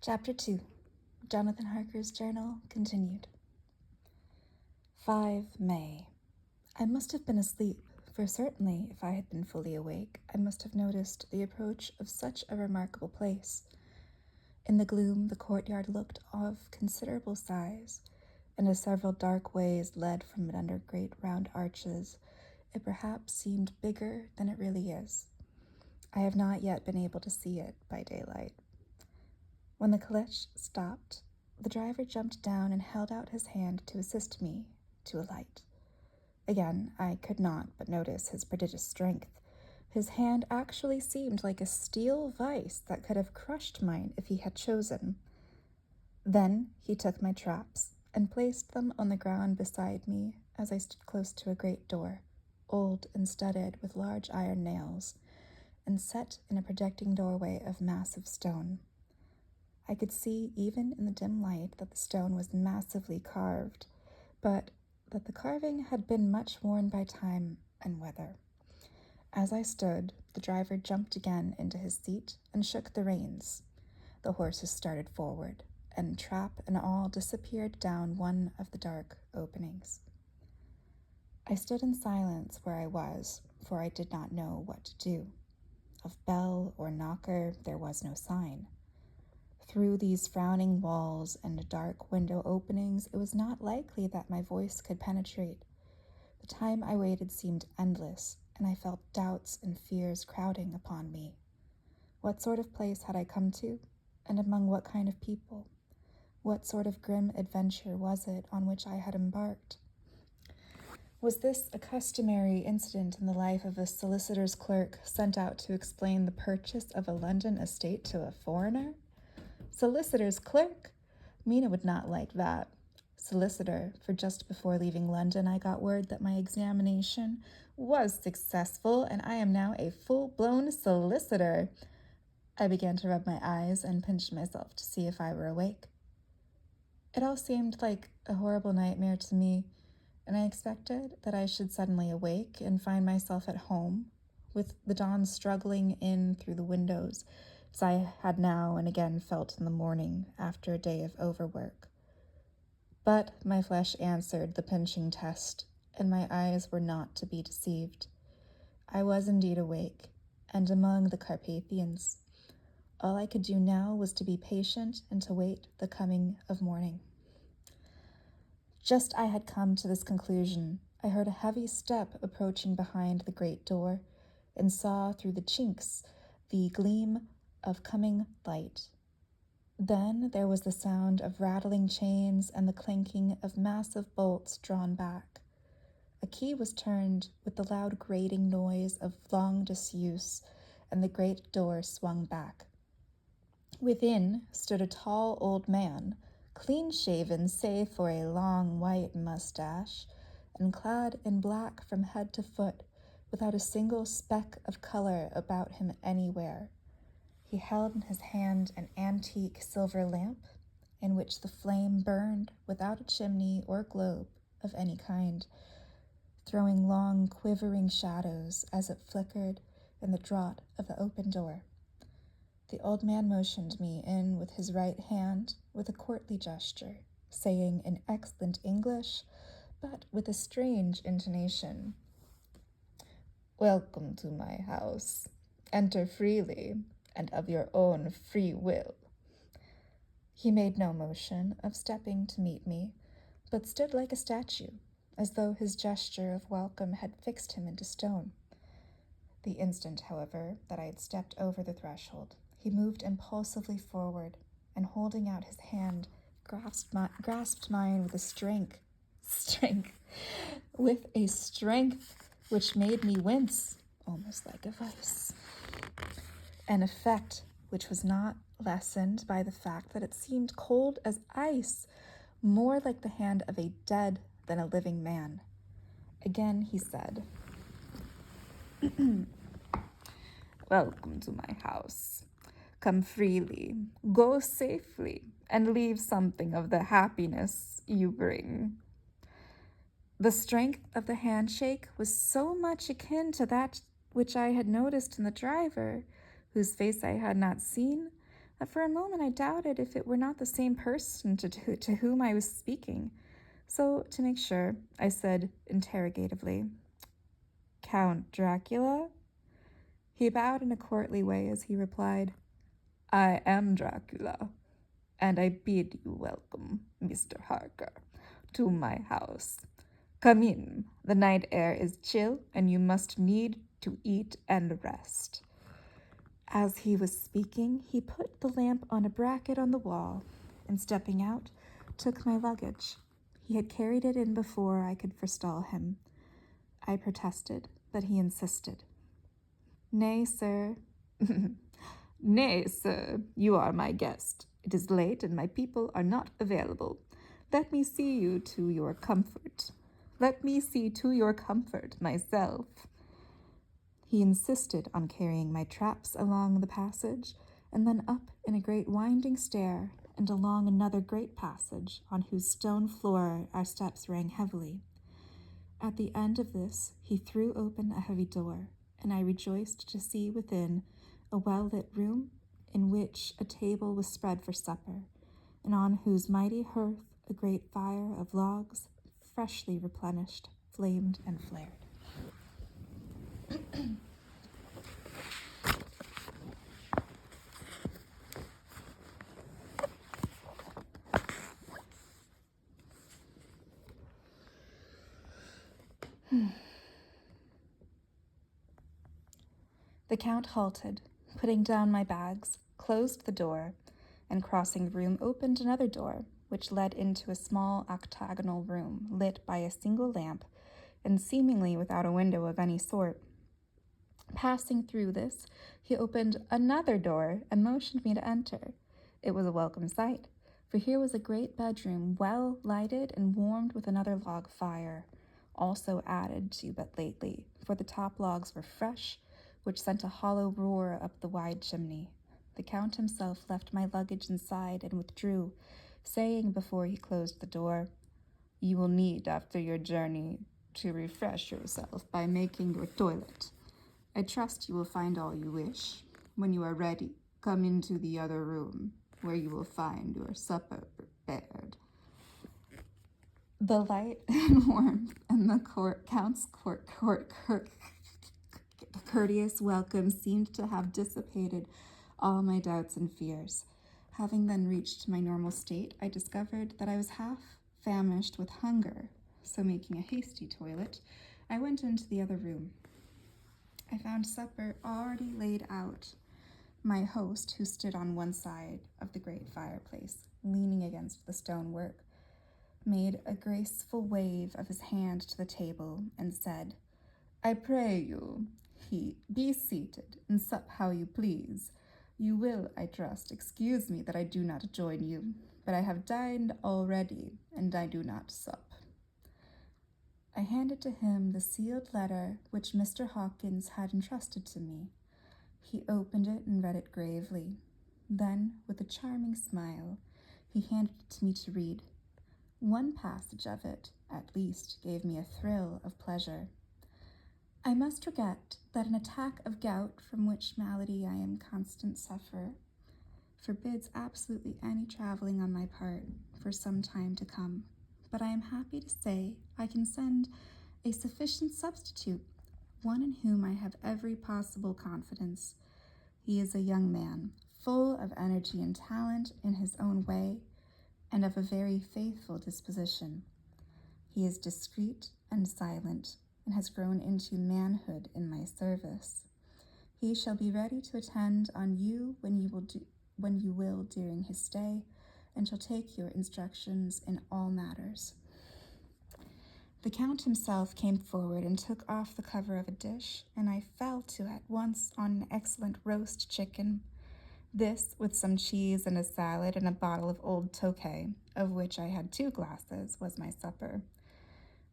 Chapter 2. Jonathon Harker's Journal continued. 5 May. I must have been asleep, for certainly, if I had been fully awake, I must have noticed the approach of such a remarkable place. In the gloom, the courtyard looked of considerable size, and as several dark ways led from it under great round arches, it perhaps seemed bigger than it really is. I have not yet been able to see it by daylight. When the calèche stopped, the driver jumped down and held out his hand to assist me to alight. Again, I could not but notice his prodigious strength. His hand actually seemed like a steel vice that could have crushed mine if he had chosen. Then he took my traps and placed them on the ground beside me as I stood close to a great door, old and studded with large iron nails, and set in a projecting doorway of massive stone. I could see even in the dim light that the stone was massively carved, but that the carving had been much worn by time and weather. As I stood, the driver jumped again into his seat and shook the reins. The horses started forward, and trap and all disappeared down one of the dark openings. I stood in silence where I was, for I did not know what to do. Of bell or knocker there was no sign. Through these frowning walls and dark window openings, it was not likely that my voice could penetrate. The time I waited seemed endless, and I felt doubts and fears crowding upon me. What sort of place had I come to, and among what kind of people? What sort of grim adventure was it on which I had embarked? Was this a customary incident in the life of a solicitor's clerk sent out to explain the purchase of a London estate to a foreigner? Solicitor's clerk? Mina would not like that. Solicitor, for just before leaving London I got word that my examination was successful and I am now a full-blown solicitor. I began to rub my eyes and pinch myself to see if I were awake. It all seemed like a horrible nightmare to me, and I expected that I should suddenly awake and find myself at home, with the dawn struggling in through the windows, as I had now and again felt in the morning after a day of overwork. But my flesh answered the pinching test, and my eyes were not to be deceived. I was indeed awake, and among the Carpathians. All I could do now was to be patient and to wait the coming of morning. Just I had come to this conclusion, I heard a heavy step approaching behind the great door, and saw through the chinks the gleam of coming light. Then there was the sound of rattling chains and the clanking of massive bolts drawn back. A key was turned with the loud grating noise of long disuse, and the great door swung back. Within stood a tall old man, clean-shaven save for a long white mustache, and clad in black from head to foot, without a single speck of color about him anywhere. He held in his hand an antique silver lamp, in which the flame burned without a chimney or globe of any kind, throwing long quivering shadows as it flickered in the draught of the open door. The old man motioned me in with his right hand with a courtly gesture, saying in excellent English, but with a strange intonation, "Welcome to my house. Enter freely, and of your own free will." He made no motion of stepping to meet me, but stood like a statue, as though his gesture of welcome had fixed him into stone. The instant, however, that I had stepped over the threshold, he moved impulsively forward, and holding out his hand, grasped mine with a strength which made me wince, almost like a vice. An effect which was not lessened by the fact that it seemed cold as ice, more like the hand of a dead than a living man. Again he said, "Welcome to my house. Come freely, go safely, and leave something of the happiness you bring." The strength of the handshake was so much akin to that which I had noticed in the driver, whose face I had not seen, For a moment I doubted if it were not the same person to whom I was speaking. So, to make sure, I said interrogatively, "Count Dracula?" He bowed in a courtly way as he replied, "I am Dracula, and I bid you welcome, Mr. Harker, to my house. Come in. The night air is chill, and you must need to eat and rest." As he was speaking, he put the lamp on a bracket on the wall, and stepping out, took my luggage. He had carried it in before I could forestall him. I protested, but he insisted. "Nay, sir." "Nay, sir, you are my guest. It is late, and my people are not available. Let me see you to your comfort. Let me see to your comfort myself." He insisted on carrying my traps along the passage, and then up in a great winding stair, and along another great passage, on whose stone floor our steps rang heavily. At the end of this, he threw open a heavy door, and I rejoiced to see within a well-lit room in which a table was spread for supper, and on whose mighty hearth a great fire of logs, freshly replenished, flamed and flared. The Count halted, putting down my bags, closed the door, and crossing the room opened another door, which led into a small octagonal room lit by a single lamp and seemingly without a window of any sort. Passing through this, he opened another door and motioned me to enter. It was a welcome sight, for here was a great bedroom, well lighted and warmed with another log fire, also added to but lately, for the top logs were fresh, which sent a hollow roar up the wide chimney. The Count himself left my luggage inside and withdrew, saying before he closed the door, "You will need, after your journey, to refresh yourself by making your toilet. I trust you will find all you wish. When you are ready, come into the other room, where you will find your supper prepared." The light and warmth and the Count's courteous welcome seemed to have dissipated all my doubts and fears. Having then reached my normal state, I discovered that I was half famished with hunger, so making a hasty toilet, I went into the other room. I found supper already laid out. My host, who stood on one side of the great fireplace, leaning against the stonework, made a graceful wave of his hand to the table and said, "I pray you, be seated and sup how you please. You will, I trust, excuse me that I do not join you, but I have dined already, and I do not sup." I handed to him the sealed letter which Mr. Hawkins had entrusted to me. He opened it and read it gravely. Then, with a charming smile, he handed it to me to read. One passage of it, at least, gave me a thrill of pleasure. "I must regret that an attack of gout, from which malady I am constant sufferer, forbids absolutely any traveling on my part for some time to come. But I am happy to say I can send a sufficient substitute, one in whom I have every possible confidence. He is a young man, full of energy and talent in his own way, and of a very faithful disposition. He is discreet and silent, and has grown into manhood in my service. He shall be ready to attend on you when you will during his stay, and shall take your instructions in all matters." The Count himself came forward and took off the cover of a dish, and I fell to at once on an excellent roast chicken. This, with some cheese and a salad and a bottle of old Tokay, of which I had 2 glasses, was my supper.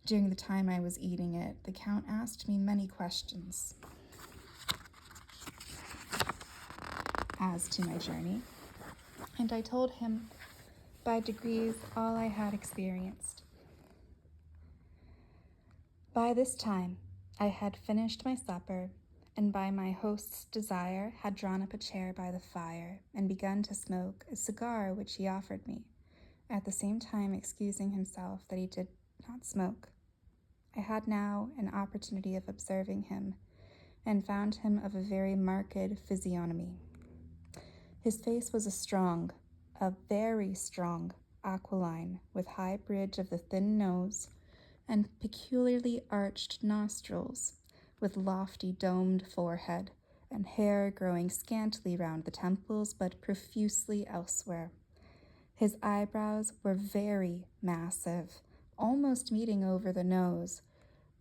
During the time I was eating it, the Count asked me many questions as to my journey, and I told him by degrees all I had experienced. By this time, I had finished my supper, and by my host's desire had drawn up a chair by the fire and begun to smoke a cigar which he offered me, at the same time excusing himself that he did not smoke. I had now an opportunity of observing him, and found him of a very marked physiognomy. His face was a very strong aquiline, with high bridge of the thin nose, and peculiarly arched nostrils, with lofty domed forehead, and hair growing scantily round the temples, but profusely elsewhere. His eyebrows were very massive, almost meeting over the nose,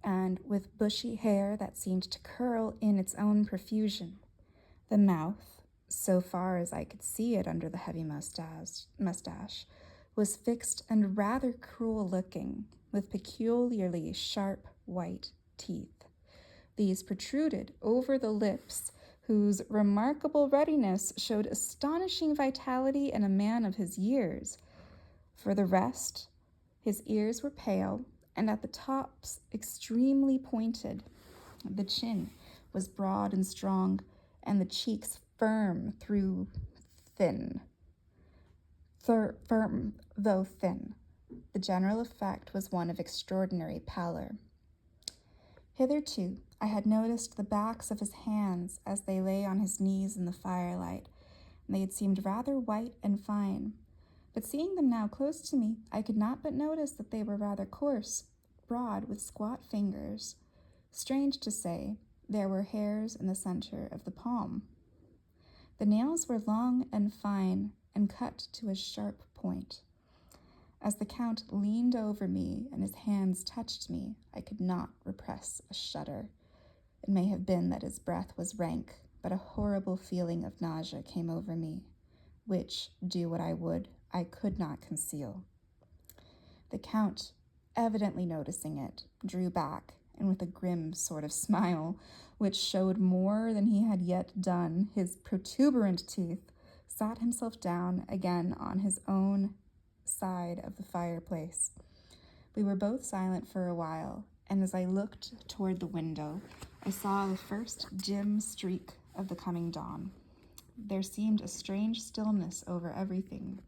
and with bushy hair that seemed to curl in its own profusion. The mouth, so far as I could see it under the heavy mustache, was fixed and rather cruel-looking, with peculiarly sharp white teeth. These protruded over the lips, whose remarkable ruddiness showed astonishing vitality in a man of his years. For the rest, his ears were pale, and at the tops extremely pointed. The chin was broad and strong, and the cheeks firm though thin. The general effect was one of extraordinary pallor. Hitherto, I had noticed the backs of his hands as they lay on his knees in the firelight, and they had seemed rather white and fine. But seeing them now close to me, I could not but notice that they were rather coarse, broad, with squat fingers. Strange to say, there were hairs in the center of the palm. The nails were long and fine, and cut to a sharp point. As the Count leaned over me and his hands touched me, I could not repress a shudder. It may have been that his breath was rank, but a horrible feeling of nausea came over me, which, do what I would, I could not conceal. The Count, evidently noticing it, drew back, and with a grim sort of smile, which showed more than he had yet done, his protuberant teeth, sat himself down again on his own side of the fireplace. We were both silent for a while, and as I looked toward the window, I saw the first dim streak of the coming dawn. There seemed a strange stillness over everything,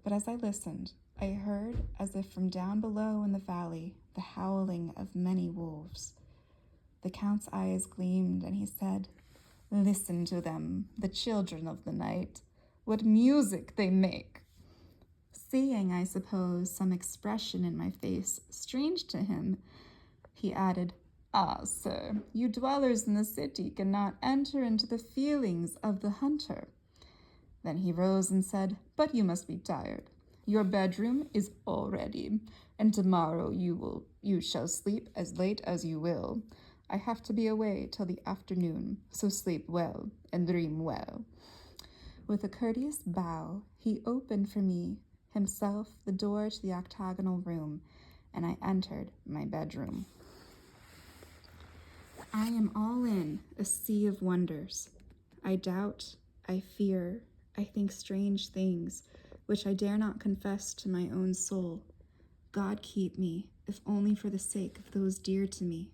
but as I listened, I heard, as if from down below in the valley, the howling of many wolves. The Count's eyes gleamed, and he said, "Listen to them, the children of the night. What music they make!" Seeing, I suppose, some expression in my face strange to him, he added, "Ah, sir, you dwellers in the city cannot enter into the feelings of the hunter." Then he rose and said, "But you must be tired. Your bedroom is all ready, and tomorrow you shall sleep as late as you will. I have to be away till the afternoon, so sleep well and dream well." With a courteous bow, he opened for me himself the door to the octagonal room, and I entered my bedroom. I am all in a sea of wonders. I doubt, I fear, I think strange things, which I dare not confess to my own soul. God keep me, if only for the sake of those dear to me.